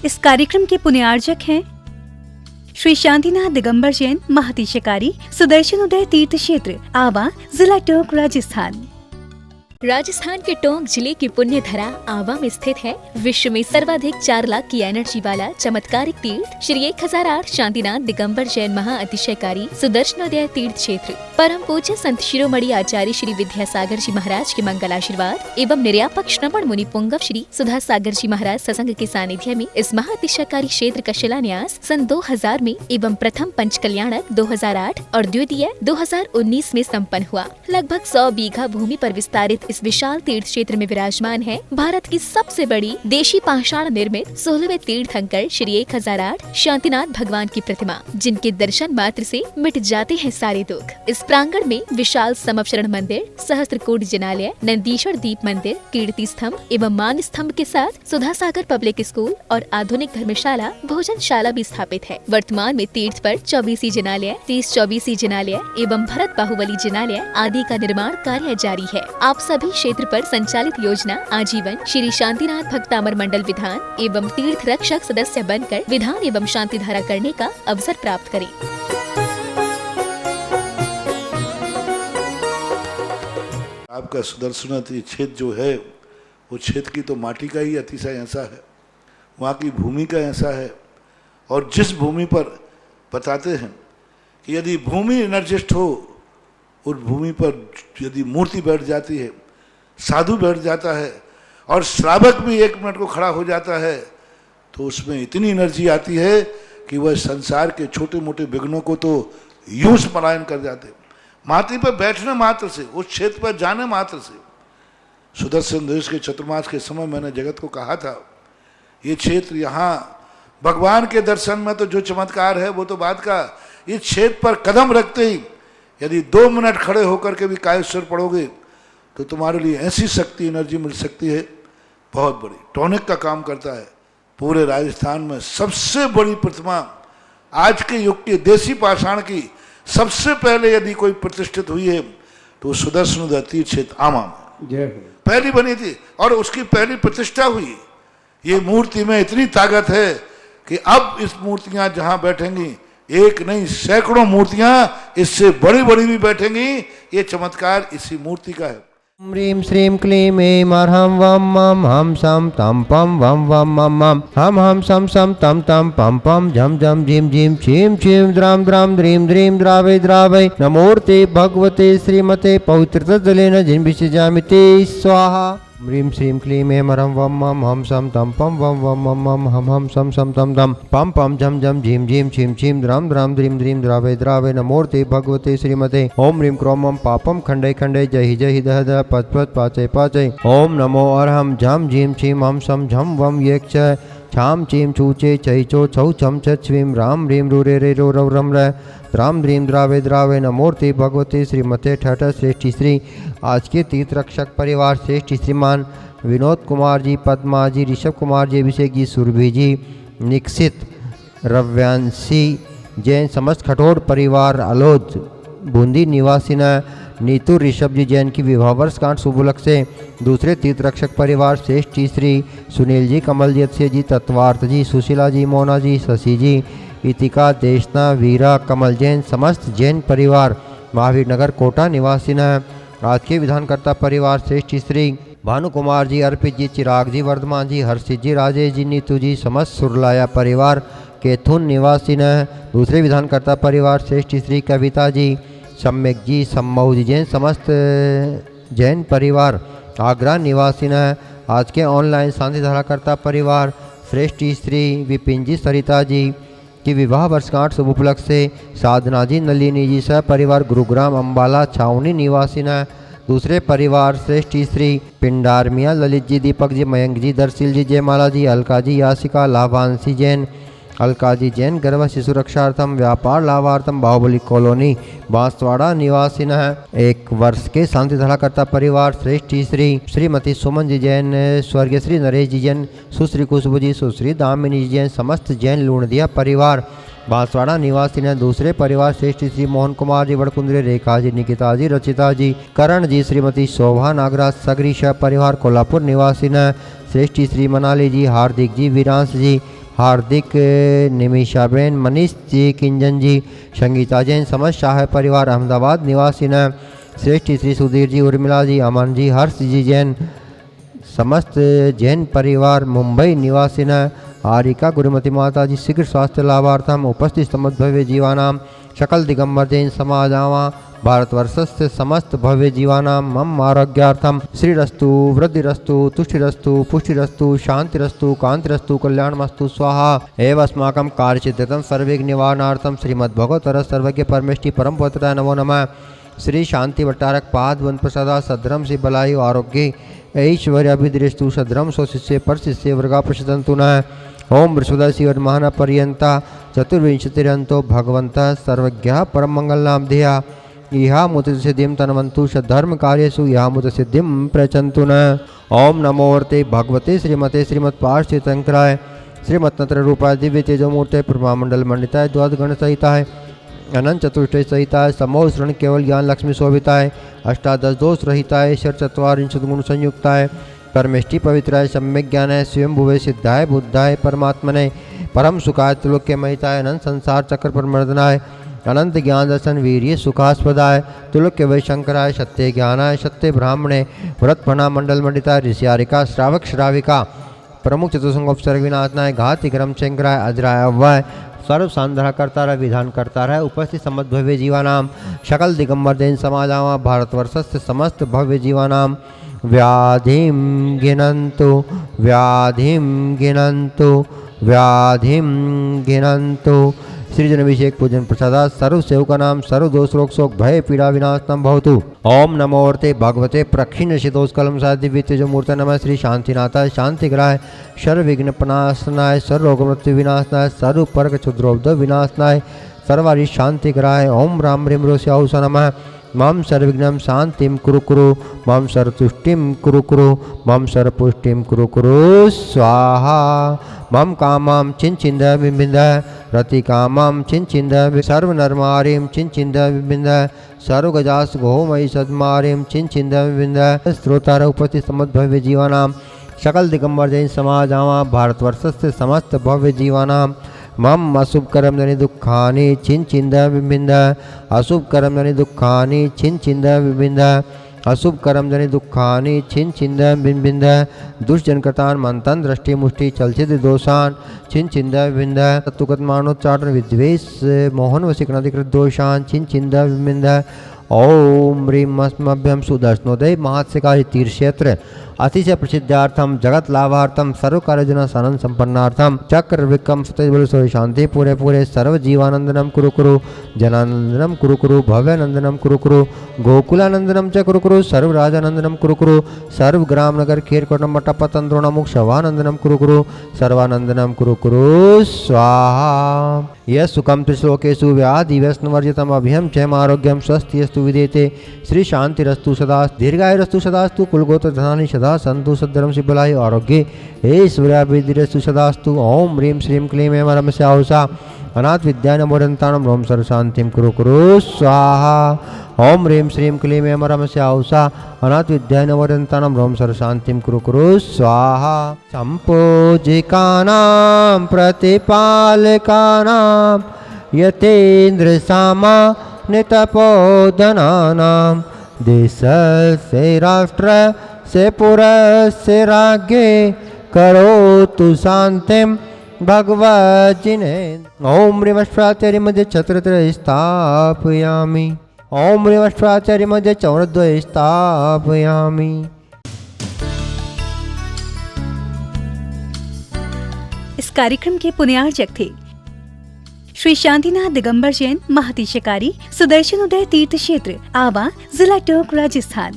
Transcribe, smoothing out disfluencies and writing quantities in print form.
इस कार्यक्रम के पुण्यार्जक हैं श्री शांतिनाथ दिगंबर जैन महातिशकारी सुदर्शन उदय तीर्थ क्षेत्र आवा, जिला टोंक, राजस्थान। राजस्थान के टोंक जिले की पुण्य धरा आवा में स्थित है विश्व में सर्वाधिक 4 लाख की एनर्जी वाला चमत्कारिक तीर्थ श्री 1008 शांतिनाथ दिगंबर जैन महाअतिशयकारी सुदर्शनोदय तीर्थ क्षेत्र। परम पूज्य संत शिरोमणि आचार्य श्री विद्यासागर जी महाराज के मंगल आशीर्वाद एवं निर्यापक श्रवण मुनि पुंगव श्री सुधा सागर जी महाराज सत्संग के सानिध्य में इस महाअतिशयकारी क्षेत्र का शिलान्यास सन 2000 में एवं प्रथम पंच कल्याणक 2008 और द्वितीय 2019 में संपन्न हुआ। लगभग 100 बीघा भूमि पर विस्तारित इस विशाल तीर्थ क्षेत्र में विराजमान है भारत की सबसे बड़ी देशी पाषाण निर्मित 16वें तीर्थंकर श्री 1008 शांतिनाथ भगवान की प्रतिमा, जिनके दर्शन मात्र से मिट जाते हैं सारे दुख। इस प्रांगण में विशाल समवशरण मंदिर, सहस्त्रकूट जिनालय, नंदीश्वर दीप मंदिर, कीर्ति स्तंभ एवं मान स्तंभ के साथ सुधा सागर पब्लिक स्कूल और आधुनिक धर्मशाला, भोजनशाला भी स्थापित है। वर्तमान में तीर्थ पर 24 जिनालय, 30-24 जिनालय एवं भरत बाहुबली जिनालय आदि का निर्माण कार्य जारी है। आप सभी क्षेत्र पर संचालित योजना आजीवन श्री शांतिनाथ भक्तामर मंडल विधान एवं तीर्थ रक्षक सदस्य बनकर विधान एवं शांति धारा करने का अवसर प्राप्त करें। आपका सुदर्शन क्षेत्र जो है वो क्षेत्र की तो माटी का ही अतिशय ऐसा है, वहाँ की भूमि का ऐसा है। और जिस भूमि पर बताते हैं कि यदि भूमि एनर्जिस्ट हो, उस भूमि पर यदि मूर्ति बैठ जाती है, साधु बैठ जाता है और श्रावक भी 1 मिनट को खड़ा हो जाता है, तो उसमें इतनी एनर्जी आती है कि वह संसार के छोटे मोटे विघ्नों को तो यूं पलायन कर जाते। माटी पर बैठने मात्र से, उस क्षेत्र पर जाने मात्र से, सुदर्शन देश के चतुर्मास के समय मैंने जगत को कहा था, ये क्षेत्र यहाँ भगवान के दर्शन में तो जो चमत्कार है वो तो बात का, इस क्षेत्र पर कदम रखते ही यदि 2 मिनट खड़े होकर के भी कायेश्वर पढ़ोगे तो तुम्हारे लिए ऐसी शक्ति एनर्जी मिल सकती है, बहुत बड़ी। टॉनिक का काम करता है। पूरे राजस्थान में सबसे बड़ी प्रतिमा आज के युग की देसी पाषाण की सबसे पहले यदि कोई प्रतिष्ठित हुई है तो सुदर्शन तीर्थ क्षेत्र आमा में पहली बनी थी और उसकी पहली प्रतिष्ठा हुई। ये मूर्ति में इतनी ताकत है कि अब इस मूर्तियां जहां बैठेंगी, एक नहीं सैकड़ों मूर्तियां इससे बड़ी बड़ी भी बैठेंगी। ये चमत्कार इसी मूर्ति का है। ह्रीं श्रीं क्लीं ऐं अर्हं वं मं हम सम तम पम वम वम मम मम हम सम सम तम तम पम पम झम झम झिम झिम छीं छीं द्राम द्राम द्रीं द्रीं द्रावै द्रावै नमोर्ते भगवते श्रीमते पवित्रतजलेन जिन्विषजामिते स्वाहा। ह्रीं श्रीं क्लीं ऐं अर्हं वं मं हम सम तम पम वम वम मम मम हम सम सम तम तम पम पम झम झम झिम झिम छीं छीं द्राम द्राम द्रीं द्रीं द्रावै द्रावै नमोर्ते भगवते श्रीमते ओम ह्रीं क्रोमं पापम खंडे खंडे जहि जहि दह दह पच पच पाचय पाचय ओम नमो अर्हं झम झीम छीं हम सम झम वम येक्ष छाम चीम छूचे चैचो छौ छम छीम राम ह्रीं रूरे रे रो रव रम र राम द्रीं द्रावे द्रावे नमोर्ते भगवते श्रीमते ठठ श्रेष्ठी श्री। आज के तीर्थ रक्षक परिवार श्रेष्ठ श्रीमान विनोद कुमार जी, पद्मा जी, ऋषभ कुमार जी, अभिषेक जी, सुरभि जी, निक्षित, रव्यांशी जैन, समस्त खटोर परिवार अलोद बूंदी निवासी न नीतू ऋषभ जी जैन की विवाह वर्षगांठ शुभ उपलक्ष्य से दूसरे तीर्थ रक्षक परिवार श्रेष्ठ श्री सुनील जी, कमल जी, अक्षय जी, तत्वार्थ जी, सुशीला जी, मोना जी, शशि जी, इतिका, देशना, वीरा, कमल जैन, समस्त जैन परिवार महावीर नगर कोटा निवासी न। आज के विधानकर्ता परिवार श्रेष्ठ श्री भानु कुमार जी, अर्पित जी, चिराग जी, वर्धमान जी, हर्षित जी, राजेश जी, नीतू जी, समस्त सुरलाया परिवार केथुन निवासी न। दूसरे विधानकर्ता परिवार श्रेष्ठ श्री कविता जी, सम्यक जी, सम्मऊ जी जैन, समस्त जैन परिवार आगरा निवासी न। आज के ऑनलाइन शांति धाराकर्ता परिवार श्रेष्ठ श्री विपिन जी, सरिता जी की विवाह वर्षगांठ शुभ उपलक्ष्य से साधना जी, नलिनी जी सह परिवार गुरुग्राम अम्बाला छावनी निवासी न। दूसरे परिवार श्रेष्ठ श्री पिंडार मियाँ, ललित जी, दीपक जी, मयंक जी, दर्शिल जी, जयमाला जी, अलका जी, यासिका, लाभांशी जैन, अलका जी जैन, गर्भ शिशु रक्षार्थम व्यापार लाभार्थम बाहुबली कॉलोनी बांसवाड़ा निवासी न। 1 वर्ष के शांति धाराकर्ता परिवार श्रेष्ठ श्री श्रीमती सुमन जी जैन, स्वर्गीय श्री नरेश जी जैन, सुश्री खुशबू जी, सुश्री दामिनी जी जैन, समस्त जैन लूणदिया परिवार बांसवाड़ा निवासी ने। दूसरे परिवार श्रेष्ठ श्री मोहन कुमार जी, वड़कुंद्रे, रेखा जी, निकिता जी, रचिता जी, करण जी, श्रीमती शोभा नागराज, सगरी परिवार कोल्हापुर निवासी न। श्रेष्ठ श्री मनाली जी, हार्दिक जी, वीरांश जी, हार्दिक, निमिषाबेन, मनीष जी, किंजन जी, संगीता जैन, समस्त शाह परिवार अहमदाबाद निवासी न, श्रेष्ठी श्री सुधीर जी, उर्मिला जी, अमन जी, हर्ष जी जैन, समस्त जैन परिवार मुंबई निवासी न, आरिका गुरुमती माता जी, शीघ्र स्वास्थ्य लाभार्थम उपस्थित समस्त भव्य जीवानाम सकल दिगंबर जैन समाज आवा भारतवर्षस्य समस्त भव्य जीवानां मम आरोग्यार्थम श्रीरस्तु, वृद्धिरस्तु, तुष्टिरस्तु, पुष्टिरस्तु, शांतिरस्तु, कांतिरस्तु, कल्याणमस्तु स्वाहा। एवं अस्माकं कार्यचित्तं सर्वविघ्न निवारणार्थम श्रीमद्भगवतर सर्वज्ञ परमेष्टि परम पवित्राय नमो नमः। श्री शांति भट्टारक पाद वन प्रसादा सद्रम से बलायु आरोग्य ऐश्वर्य अभिदृष्टु सद्रम स्वशिष्य पर शिष्य वर्गा प्रसदंतु न। ओम बृहस्पति महान पर्यंता चतुर्विंशतिरंतो भगवंत सर्वज्ञ परम मंगल नाम ध्येया इहा मुत सिद्धिम तनवंतु सद्धर्म कार्यसु इहा मुत सिद्धिम प्रचंतु न। ओम नमोर्ते भगवते श्रीमते श्रीमत्पार्श्व शंकराय श्रीमत्तंत्र रूपाय दिव्य तेजोमूर्ते प्रभामंडल मंडिताय द्वादगण सहिताय अनंत चतुष्टय सहिताय समोह श्रण केवल ज्ञान लक्ष्मी शोभिताय अष्टादश दोष रहिताय षट चत्वारिंशत् गुण संयुक्ताय परमेष्टि पवित्राय सम्यक ज्ञानाय स्वयं भुवे सिद्धाय बुद्धाय परमात्मने परम सुखाय त्रिलोक्य महिताय अनंत संसार चक्र परमर्दनाय अनंत ज्ञान दर्शन वीर्य सुखास्पदाय तुलुक्य वै शंकराय सत्य ज्ञानाय सत्य ब्राह्मणे व्रतपणा मंडल मंडिताय ऋषियारिका श्रावक श्राविका प्रमुख चतुसंगोपसर्ग विनाशनाय घाति क्रम शंकराय अजराय अव्वाय सर्व सांधरा करता रह विधान करता रह उपस्थित समस्त भव्य जीवानाम सकल दिगंबर जैन समाजावा भारतवर्षस्य समस्त भव्य जीवानाम व्याधिम गिनन्तु व्याधिम गिनन्तु व्याधिम गिनन्तु। श्रीजन अभिषेक पूजन प्रसादा सर्व सेवका नाम सर्व दोष रोग शोक भय पीड़ा विनाशनम भवतु। ओम नमोर्ते भगवते प्रक्षिण शिदोष्कलम साधि वितेजो मूर्त नमः श्री शांतिनाथाय शांतिग्राय सर्व विघ्न प्रनाशनाय सर्व रोग मृत्यु विनाशनाय सर्व पर्क क्षुद्रोब्ध विनाशनाय सर्वारि शांतिग्राय ओम राम ह्रीं रोस्याहुष नमः। मम सर्वविघ्नं शांतिं कुरु कुरु मम सर्वतुष्टिं कुरु कुरु मम सर्वपुष्टिं कुरु कुरु स्वाहा। मम कामां चिन्चिन्द विबिन्द रतिकामां चिन्चिन्द सर्वनर्मारीं चिन्चिन्द विबिन्द सर्वगजास गोमयि सद्मारीं चिन्चिन्द विबिन्द। श्रोतार उपस्थित समस्त भव्य जीवानां सकल दिगंबर जैन समाज आवा भारतवर्षस्य समस्त भव्य जीवानां मम अशुभ कर्म धनि दुखानि चिन्चिन्द विबिन्द अशुभ कर्म धनि दुखानि चिन्चिन्द विबिन्द अशुभ कर्म धनि दुखानि छिन्चिन्द बिन्बिन्द दुष्जन कृतान मंतन दृष्टि मुष्टि चलचित दोषान छिन्चिन्द विबिन्द तत्वगत मानोच्चाटन विद्वेष मोहन वशीकरणाधिकृत दोषान छिन्चिन्द विबिन्द। ओम ह्रीं अस्मभ्यं सुदर्शनोदय महात्स्यकारी तीर्थ क्षेत्र अतिशय प्रसिद्धार्थम जगत लाभार्थम सर्व कार्यजना सानंद संपन्नार्थम चक्र विक्रम सतबल शांति पूरे पूरे सर्व जीवानंदनम कुरु कुरु जनानंदनम कुरु कुरु भव्यानंदनम कुरु कुरु गोकुलानंदनम च कुरु कुरु सर्व राजानंदनम कुरु कुरु सर्व ग्राम नगर खेरकोटम मठपतंद्रोणमुख शवानंदनम कुरु कुरु सर्वानंदनम कुरु कुरु स्वाहा। यह सुखम त्रिश्लोकेषु व्याधि व्यसनवर्जितम अभयम क्षयम आरोग्यम स्वस्थयस्तु विदेते श्री शांतिरस्तु सदा दीर्घायुरस्तु सदास्तु कुलगोत्र धनानि सदा संतु सद्धर्म सिबलायु आरोग्ये ऐश्वर्याभिवृद्धिरस्तु सदास्तु। ओम ह्रीं श्रीं क्लीं ऐं रमस्याहुषा अनाथ विद्यानमोदन्तानं रोम सर्वशान्तिं कुरु कुरु स्वाहा। ओम ह्रीं श्रीं क्लीं ऐं रमस्याहुषा अनाथ विद्यानमोदन्तानं रोम सर्वशान्तिं कुरु कुरु स्वाहा। संपूजिकानां प्रतिपालकानां यतेन्द्र सामा नितपोधनानां देशस्य राष्ट्र से पुरस्य राज्ञे करोतु शांतिं भगवज्जिने। ओम ह्रीमश्वाचार्य मध्ये छत्रत्रय स्थापयामि ओम ह्रीमश्वाचार्य मध्ये चौरद्वय स्थापयामि। इस कार्यक्रम के पुण्यार्चक थे श्री शांतिनाथ दिगंबर जैन महातिशयकारी सुदर्शन उदय तीर्थ क्षेत्र आवा जिला टोंक राजस्थान।